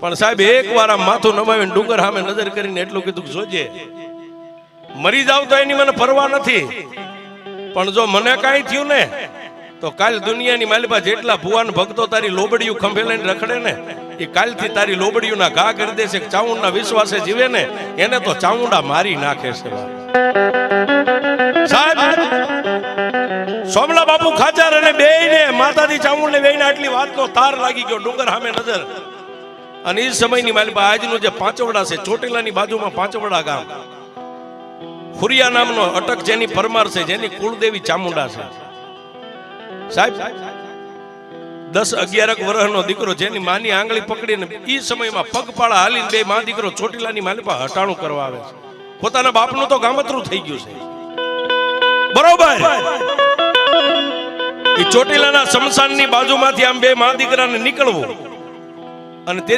પણ સાહેબ એકવાર આ માથું નમાવીને ડુંગર સામે નજર કરીને એટલું કીધું કે જોજે મરી જાવ તો એની મને પરવા નથી, પણ જો મને કાંઈ થયું ને તો કાલ દુનિયાની માલિપા જેટલા ભુવાન ભક્તો તારી લોબડિયું ખંભે લઈને રખડે ને એ કાલથી તારી લોબડિયુંના ઘા કરી દેશે. ચામુંડના વિશ્વાસે જીવે ને એને તો ચામુંડા મારી નાખે છે. સાહેબ સોમલા બાપુ ખાચર અને બેયને માતાજી ચામુંડને બેયને આટલી વાતનો તાર લાગી ગયો ડુંગર સામે નજર. અને એ સમયની માલિપા આજનું જે પાંચવડા છે, ચોટીલાની બાજુમાં પાંચવડા ગામ, ખુરિયા નામનો અટક જેની પરમાર છે, જેની કુળદેવી ચામુંડા છે. સાહેબ 10-11 વર્ષનો દીકરો જેની માની આંગળી પકડીને એ સમયમાં પગપાળા હાલીને બે માં દીકરો ચોટીલાની માલિપા હટાણું કરવા આવે છે. પોતાના બાપનું તો ગામતરું થઈ ગયું છે. બરોબર એ ચોટીલાના સ્મશાનની બાજુમાંથી આમ બે માં દીકરાને નીકળવું અને તે